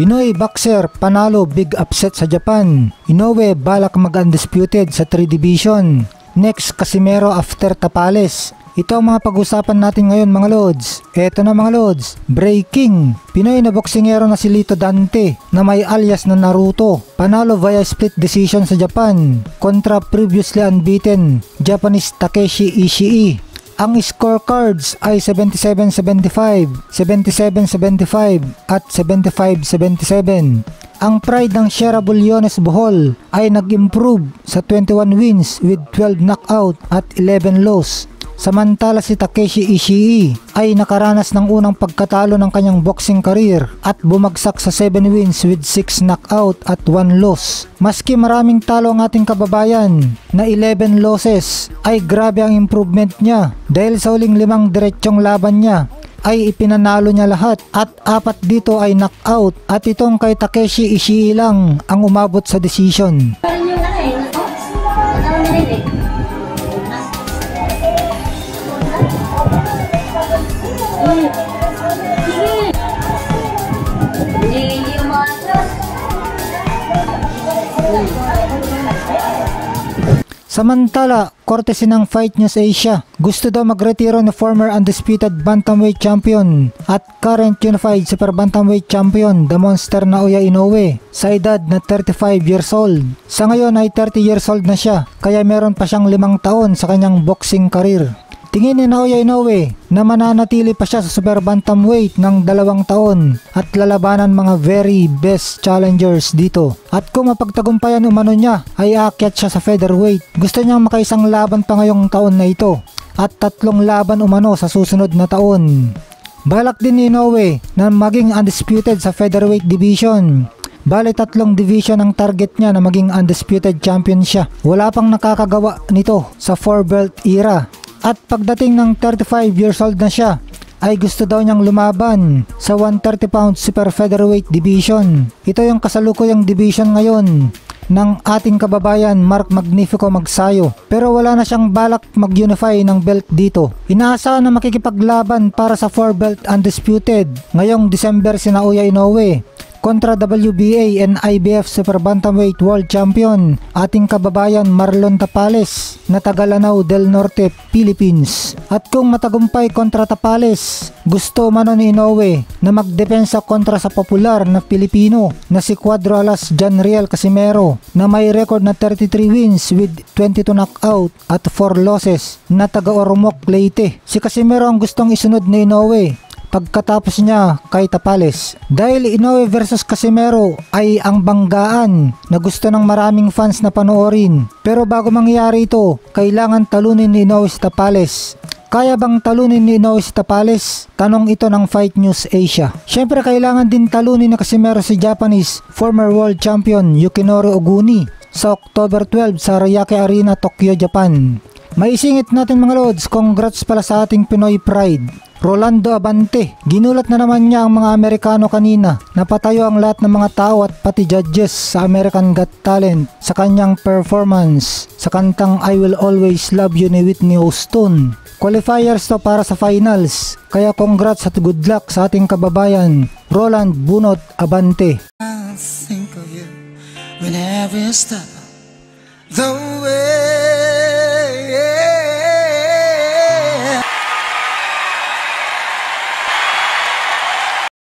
Pinoy boxer panalo big upset sa Japan. Inoue balak mag-undisputed sa 3 division. Next, Casimero after Tapales. Ito ang mga pag-usapan natin ngayon mga lods. Eto na mga lods, breaking! Pinoy na boksingero na si Lito Dante na may alias na Naruto panalo via split decision sa Japan kontra previously unbeaten Japanese Takeshi Ishii. Ang scorecards ay 77-75, 77-75 at 75-77. Ang pride ng Sierra Bullones Bohol ay nag-improve sa 21 wins with 12 knockout at 11 loss. Samantala si Takeshi Ishii ay nakaranas ng unang pagkatalo ng kanyang boxing career at bumagsak sa 7 wins with 6 knockout at 1 loss. Maski maraming talo ang ating kababayan na 11 losses ay grabe ang improvement niya dahil sa huling 5 diretsong laban niya ay ipinanalo niya lahat at 4 dito ay knockout at itong kay Takeshi Ishii lang ang umabot sa decision. Samantala, kortesi ng Fight News Asia, gusto daw magretiro ni former undisputed bantamweight champion at current unified super bantamweight champion The Monster Naoya Inoue sa edad na 35 years old. Sa ngayon ay 30 years old na siya, kaya meron pa siyang 5 taon sa kanyang boxing career. Tingin ni Naoya Inoue na mananatili pa siya sa super bantamweight ng 2 taon at lalabanan mga very best challengers dito. At kung mapagtagumpayan umano niya ay aakyat siya sa featherweight. Gusto niyang makaisang laban pa ngayong taon na ito at 3 laban umano sa susunod na taon. Balak din ni Inoue na maging undisputed sa featherweight division. Bale 3 division ang target niya na maging undisputed champion siya. Wala pang nakakagawa nito sa 4 belt era. At pagdating ng 35 years old na siya, ay gusto daw niyang lumaban sa 130 pounds super featherweight division. Ito yung kasalukuyang division ngayon ng ating kababayan Mark Magnifico Magsayo. Pero wala na siyang balak mag-unify ng belt dito. Inaasahan na makikipaglaban para sa 4 belt undisputed ngayong December si Naoya Inoue kontra WBA and IBF Super Bantamweight World Champion ating kababayan Marlon Tapales na taga Lanao del Norte, Philippines. At kung matagumpay kontra Tapales, gusto mano ni Inoue na magdepensa kontra sa popular na Pilipino na si Cuadro Alas Janriel Casimero na may record na 33 wins with 22 knockout at 4 losses na taga Ormoc, Leyte. Si Casimero ang gustong isunod ni Inoue pagkatapos niya kay Tapales. Dahil Inoue versus Casimero ay ang banggaan na gusto ng maraming fans na panoorin. Pero bago mangyari ito, kailangan talunin ni Inoue si Tapales. Kaya bang talunin ni Inoue si Tapales? Tanong ito ng Fight News Asia. Syempre kailangan din talunin ni Casimero si Japanese former world champion Yukinori Oguni sa October 12 sa Ariake Arena, Tokyo, Japan. Maisingit natin mga lods, congrats pala sa ating Pinoy Pride. Rolando Abante, ginulat na naman niya ang mga Amerikano kanina. Napatayo ang lahat ng mga tao at pati judges sa American Got Talent sa kanyang performance sa kantang I Will Always Love You ni Whitney Houston. Qualifiers to para sa finals, kaya congrats at good luck sa ating kababayan Roland Bunot Abante. I think of you whenever you stop the way.